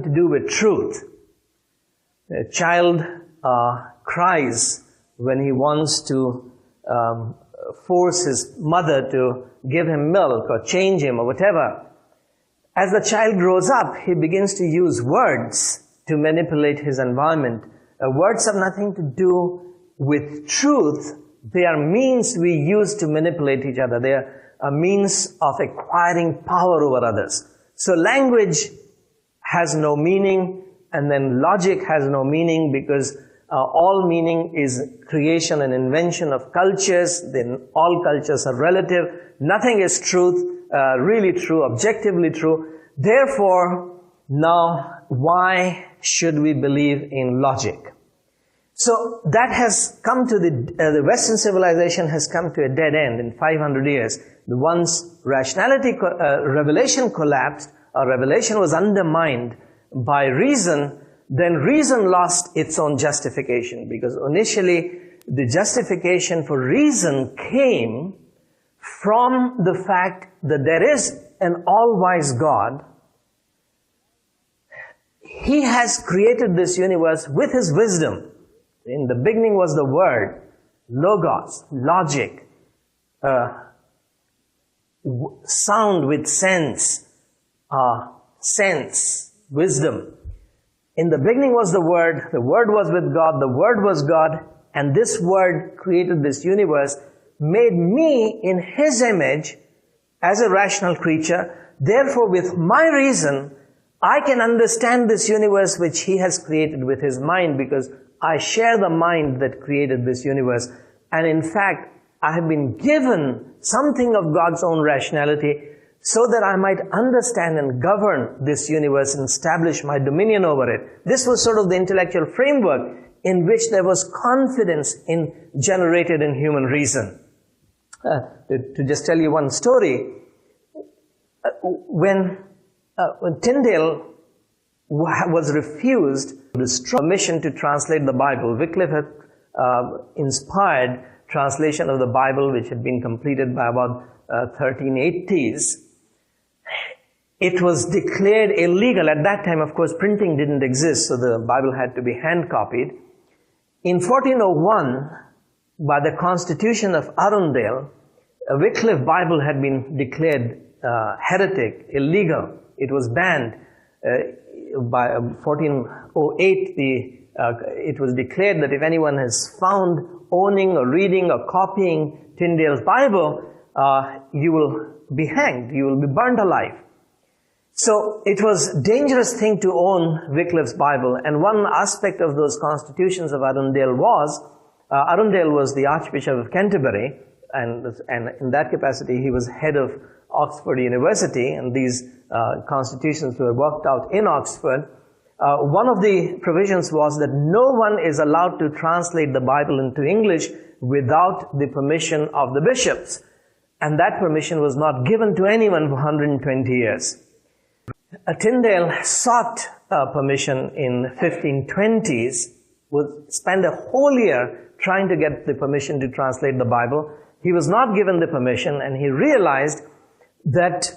to do with truth. A child cries when he wants to force his mother to give him milk or change him or whatever. As the child grows up, he begins to use words to manipulate his environment. Words have nothing to do with truth. They are means we use to manipulate each other. They are a means of acquiring power over others. So language has no meaning, and then logic has no meaning, because all meaning is creation and invention of cultures. Then all cultures are relative. Nothing is truth, really true, objectively true. Therefore, now why should we believe in logic? So that has come to the Western civilization has come to a dead end in 500 years. Once revelation collapsed, or revelation was undermined by reason, then reason lost its own justification, because initially the justification for reason came from the fact that there is an all-wise God. He has created this universe with His wisdom. In the beginning was the Word, Logos, logic, sound with sense, wisdom. In the beginning was the Word was with God, the Word was God, and this Word created this universe, made me in His image as a rational creature. Therefore, with my reason, I can understand this universe which He has created with His mind, because I share the mind that created this universe. And in fact, I have been given something of God's own rationality so that I might understand and govern this universe and establish my dominion over it. This was sort of the intellectual framework in which there was confidence generated in human reason. To just tell you one story, when Tyndale was refused permission to translate the Bible, Wycliffe had inspired translation of the Bible, which had been completed by about 1380s. It was declared illegal. At that time, of course, printing didn't exist, so the Bible had to be hand-copied. In 1401, by the Constitution of Arundel, a Wycliffe Bible had been declared heretic, illegal. It was banned. By 1408, it was declared that if anyone has found owning or reading or copying Tyndale's Bible, you will be hanged, you will be burned alive. So it was a dangerous thing to own Wycliffe's Bible, and one aspect of those constitutions of Arundel was, Arundel was the Archbishop of Canterbury, and in that capacity he was head of Oxford University, and these constitutions were worked out in Oxford. One of the provisions was that no one is allowed to translate the Bible into English without the permission of the bishops. And that permission was not given to anyone for 120 years. Tyndale sought permission in 1520s, would spend a whole year trying to get the permission to translate the Bible. He was not given the permission, and he realized that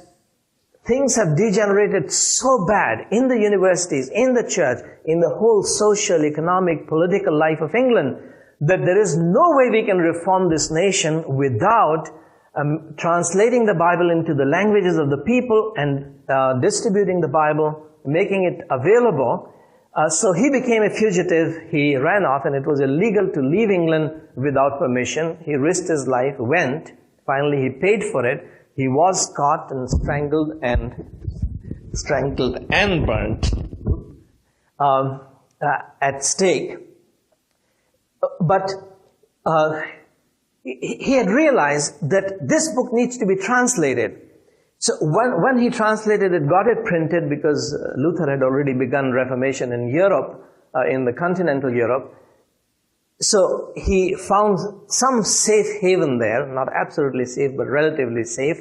things have degenerated so bad in the universities, in the church, in the whole social, economic, political life of England, that there is no way we can reform this nation without translating the Bible into the languages of the people and distributing the Bible, making it available. So he became a fugitive. He ran off, and it was illegal to leave England without permission. He risked his life, went. Finally, he paid for it. He was caught and strangled and burnt at stake. But he had realized that this book needs to be translated. So when he translated it, got it printed, because Luther had already begun Reformation in Europe, in the continental Europe. So he found some safe haven there, not absolutely safe, but relatively safe.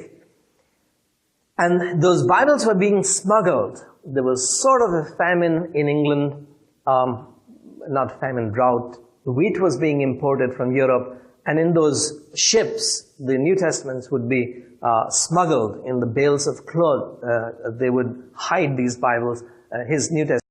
And those Bibles were being smuggled. There was sort of a famine in England, not famine, drought. Wheat was being imported from Europe, and in those ships, the New Testaments would be smuggled in the bales of cloth. They would hide these Bibles, his New Testament.